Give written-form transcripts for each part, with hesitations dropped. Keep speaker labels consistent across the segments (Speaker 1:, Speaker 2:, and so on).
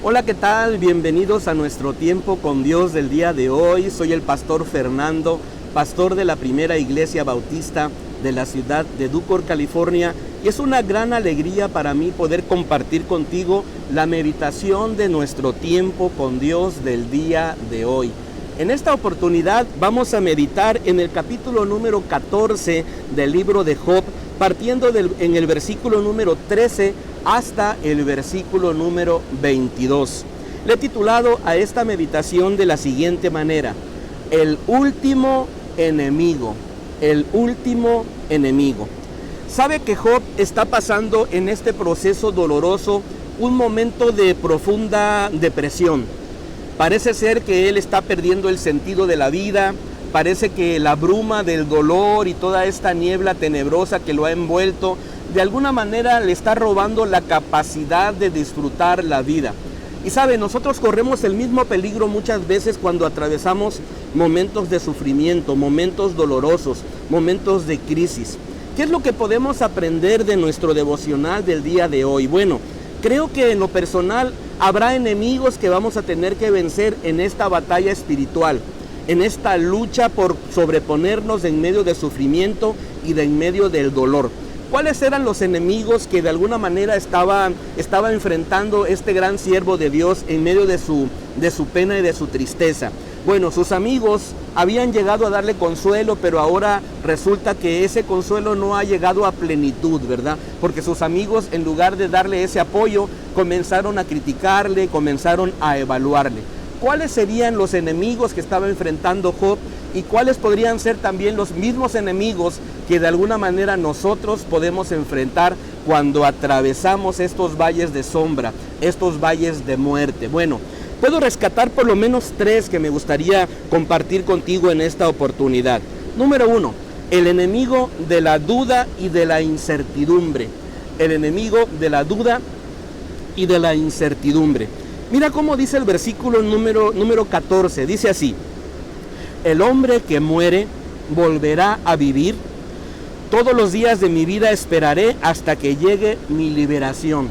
Speaker 1: Hola, ¿qué tal? Bienvenidos a nuestro tiempo con Dios del día de hoy. Soy el pastor Fernando, pastor de la Primera Iglesia Bautista de la ciudad de Ducor, California. Y es una gran alegría para mí poder compartir contigo la meditación de nuestro tiempo con Dios del día de hoy. En esta oportunidad vamos a meditar en el capítulo número 14 del libro de Job, partiendo en el versículo número 13 hasta el versículo número 22. Le he titulado a esta meditación de la siguiente manera: el último enemigo. El último enemigo. Sabe que Job está pasando en este proceso doloroso un momento de profunda depresión. Parece ser que él está perdiendo el sentido de la vida. Parece que la bruma del dolor y toda esta niebla tenebrosa que lo ha envuelto, de alguna manera le está robando la capacidad de disfrutar la vida. Y sabe, nosotros corremos el mismo peligro muchas veces cuando atravesamos momentos de sufrimiento, momentos dolorosos, momentos de crisis. ¿Qué es lo que podemos aprender de nuestro devocional del día de hoy? Bueno, creo que en lo personal habrá enemigos que vamos a tener que vencer en esta batalla espiritual, en esta lucha por sobreponernos en medio del sufrimiento y en medio del dolor. ¿Cuáles eran los enemigos que de alguna manera estaba enfrentando este gran siervo de Dios en medio de su pena y de su tristeza? Bueno, sus amigos habían llegado a darle consuelo, pero ahora resulta que ese consuelo no ha llegado a plenitud, ¿verdad? Porque sus amigos, en lugar de darle ese apoyo, comenzaron a criticarle, comenzaron a evaluarle. ¿Cuáles serían los enemigos que estaba enfrentando Job? ¿Y cuáles podrían ser también los mismos enemigos que de alguna manera nosotros podemos enfrentar cuando atravesamos estos valles de sombra, estos valles de muerte? Bueno, puedo rescatar por lo menos 3 que me gustaría compartir contigo en esta oportunidad. Número 1, el enemigo de la duda y de la incertidumbre. El enemigo de la duda y de la incertidumbre. Mira cómo dice el versículo número 14, dice así: el hombre que muere volverá a vivir, todos los días de mi vida esperaré hasta que llegue mi liberación.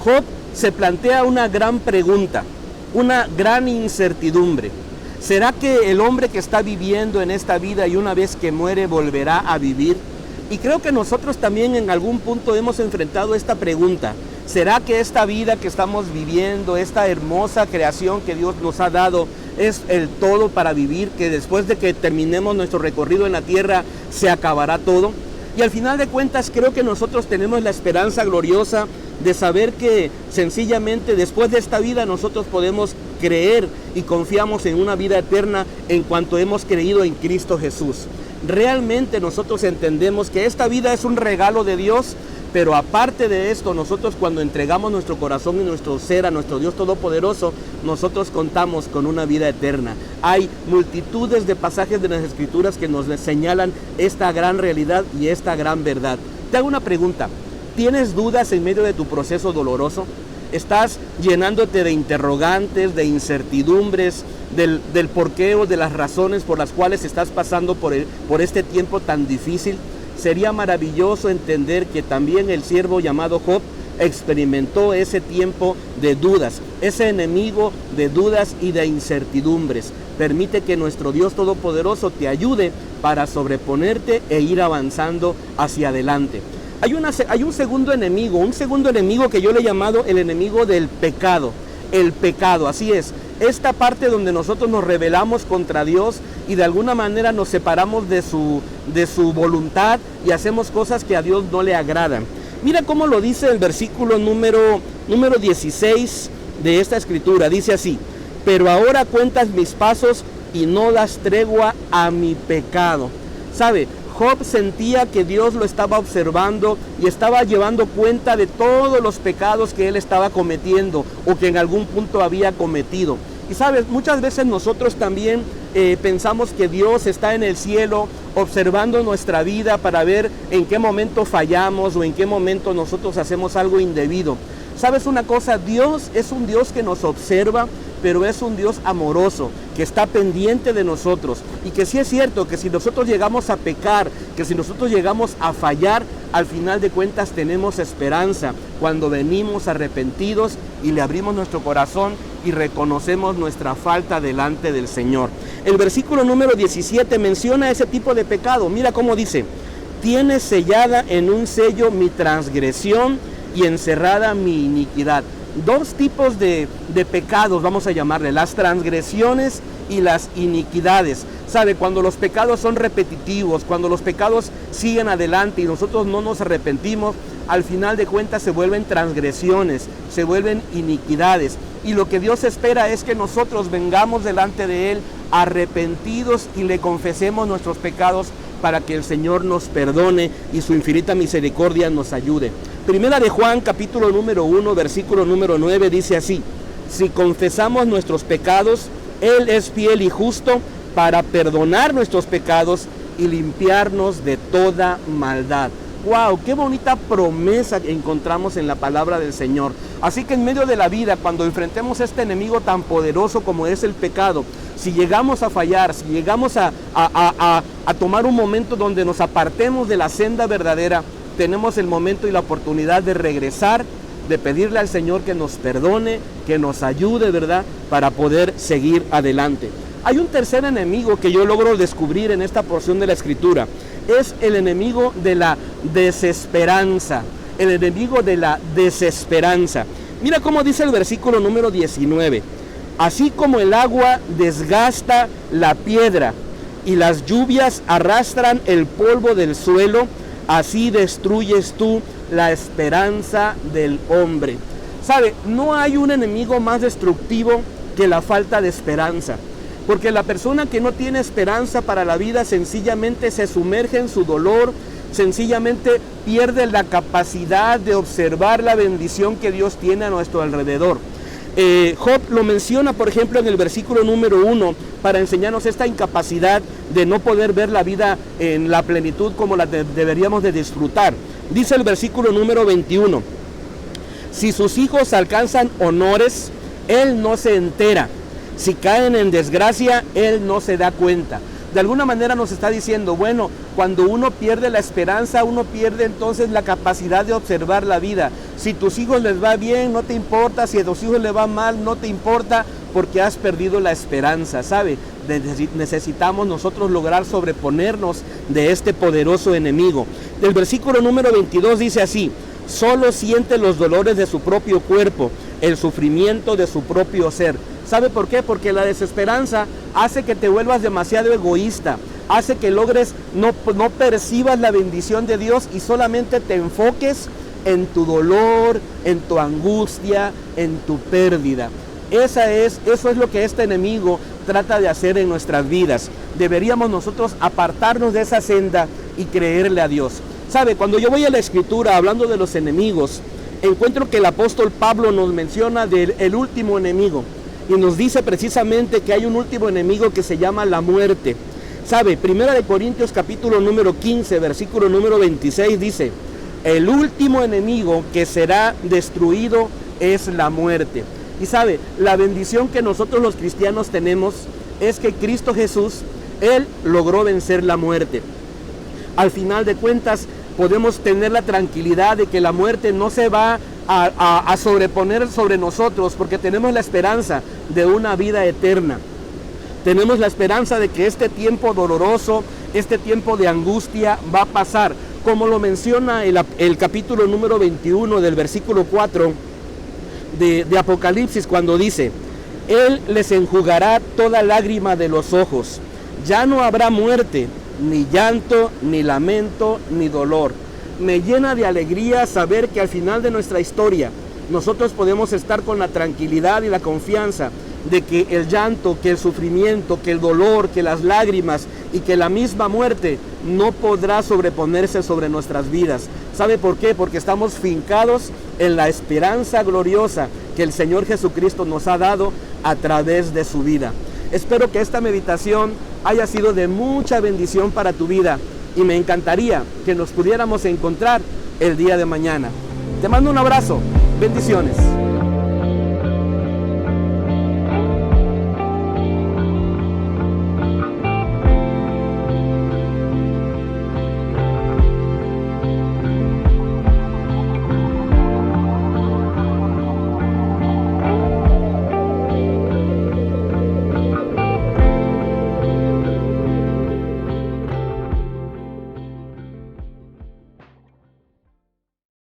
Speaker 1: Job se plantea una gran pregunta, una gran incertidumbre. ¿Será que el hombre que está viviendo en esta vida y una vez que muere volverá a vivir? Y creo que nosotros también en algún punto hemos enfrentado esta pregunta. ¿Será que esta vida que estamos viviendo, esta hermosa creación que Dios nos ha dado, es el todo para vivir? Que después de que terminemos nuestro recorrido en la tierra, se acabará todo. Y al final de cuentas creo que nosotros tenemos la esperanza gloriosa de saber que sencillamente después de esta vida nosotros podemos creer y confiamos en una vida eterna en cuanto hemos creído en Cristo Jesús. Realmente nosotros entendemos que esta vida es un regalo de Dios, pero aparte de esto, nosotros cuando entregamos nuestro corazón y nuestro ser a nuestro Dios Todopoderoso, nosotros contamos con una vida eterna. Hay multitudes de pasajes de las Escrituras que nos señalan esta gran realidad y esta gran verdad. Te hago una pregunta: ¿tienes dudas en medio de tu proceso doloroso? ¿Estás llenándote de interrogantes, de incertidumbres, del porqué o de las razones por las cuales estás pasando por este tiempo tan difícil? Sería maravilloso entender que también el siervo llamado Job experimentó ese tiempo de dudas, ese enemigo de dudas y de incertidumbres. Permite que nuestro Dios Todopoderoso te ayude para sobreponerte e ir avanzando hacia adelante. Hay un segundo enemigo que yo le he llamado el enemigo del pecado. El pecado, así es. Esta parte donde nosotros nos rebelamos contra Dios y de alguna manera nos separamos de su voluntad y hacemos cosas que a Dios no le agradan. Mira cómo lo dice el versículo número 16 de esta escritura. Dice así: pero ahora cuentas mis pasos y no das tregua a mi pecado. ¿Sabe? Job sentía que Dios lo estaba observando y estaba llevando cuenta de todos los pecados que él estaba cometiendo o que en algún punto había cometido. Y sabes, muchas veces nosotros también pensamos que Dios está en el cielo observando nuestra vida para ver en qué momento fallamos o en qué momento nosotros hacemos algo indebido. ¿Sabes una cosa? Dios es un Dios que nos observa, pero es un Dios amoroso, que está pendiente de nosotros. Y que sí es cierto que si nosotros llegamos a pecar, que si nosotros llegamos a fallar, al final de cuentas tenemos esperanza cuando venimos arrepentidos y le abrimos nuestro corazón y reconocemos nuestra falta delante del Señor. El versículo número 17 menciona ese tipo de pecado. Mira cómo dice: tiene sellada en un sello mi transgresión y encerrada mi iniquidad. Dos tipos de pecados, vamos a llamarle, las transgresiones y las iniquidades. ¿Sabe? Cuando los pecados son repetitivos, cuando los pecados siguen adelante y nosotros no nos arrepentimos, al final de cuentas se vuelven transgresiones, se vuelven iniquidades. Y lo que Dios espera es que nosotros vengamos delante de Él arrepentidos y le confesemos nuestros pecados para que el Señor nos perdone y su infinita misericordia nos ayude. Primera de Juan, capítulo número 1, versículo número 9, dice así: si confesamos nuestros pecados, Él es fiel y justo para perdonar nuestros pecados y limpiarnos de toda maldad. ¡Wow! ¡Qué bonita promesa encontramos en la palabra del Señor! Así que en medio de la vida, cuando enfrentemos a este enemigo tan poderoso como es el pecado, si llegamos a fallar, si llegamos a tomar un momento donde nos apartemos de la senda verdadera, tenemos el momento y la oportunidad de regresar, de pedirle al Señor que nos perdone, que nos ayude, ¿verdad?, para poder seguir adelante. Hay un tercer enemigo que yo logro descubrir en esta porción de la Escritura. Es el enemigo de la desesperanza. El enemigo de la desesperanza. Mira cómo dice el versículo número 19. Así como el agua desgasta la piedra y las lluvias arrastran el polvo del suelo, así destruyes tú la esperanza del hombre. ¿Sabe? No hay un enemigo más destructivo que la falta de esperanza. Porque la persona que no tiene esperanza para la vida sencillamente se sumerge en su dolor, sencillamente pierde la capacidad de observar la bendición que Dios tiene a nuestro alrededor. Job lo menciona, por ejemplo, en el versículo número 1, para enseñarnos esta incapacidad de no poder ver la vida en la plenitud como la deberíamos de disfrutar. Dice el versículo número 21, si sus hijos alcanzan honores, él no se entera. Si caen en desgracia, él no se da cuenta. De alguna manera nos está diciendo, bueno, cuando uno pierde la esperanza, uno pierde entonces la capacidad de observar la vida. Si tus hijos les va bien, no te importa. Si a tus hijos les va mal, no te importa, porque has perdido la esperanza, ¿sabe? Necesitamos nosotros lograr sobreponernos de este poderoso enemigo. El versículo número 22 dice así: solo siente los dolores de su propio cuerpo, el sufrimiento de su propio ser. ¿Sabe por qué? Porque la desesperanza hace que te vuelvas demasiado egoísta, hace que logres, no percibas la bendición de Dios y solamente te enfoques en tu dolor, en tu angustia, en tu pérdida. Eso es lo que este enemigo trata de hacer en nuestras vidas. Deberíamos nosotros apartarnos de esa senda y creerle a Dios. ¿Sabe? Cuando yo voy a la Escritura hablando de los enemigos, encuentro que el apóstol Pablo nos menciona del último enemigo. Y nos dice precisamente que hay un último enemigo que se llama la muerte. ¿Sabe? Primera de Corintios capítulo número 15, versículo número 26 dice: el último enemigo que será destruido es la muerte. Y sabe, la bendición que nosotros los cristianos tenemos es que Cristo Jesús, Él logró vencer la muerte. Al final de cuentas, podemos tener la tranquilidad de que la muerte no se va a sobreponer sobre nosotros, porque tenemos la esperanza de una vida eterna. Tenemos la esperanza de que este tiempo doloroso, este tiempo de angustia va a pasar, como lo menciona el capítulo número 21 del versículo 4 de Apocalipsis, cuando dice: Él les enjugará toda lágrima de los ojos, ya no habrá muerte, ni llanto, ni lamento, ni dolor. Me llena de alegría saber que al final de nuestra historia nosotros podemos estar con la tranquilidad y la confianza de que el llanto, que el sufrimiento, que el dolor, que las lágrimas y que la misma muerte no podrá sobreponerse sobre nuestras vidas. ¿Sabe por qué? Porque estamos fincados en la esperanza gloriosa que el Señor Jesucristo nos ha dado a través de su vida. Espero que esta meditación haya sido de mucha bendición para tu vida. Y me encantaría que nos pudiéramos encontrar el día de mañana. Te mando un abrazo. Bendiciones.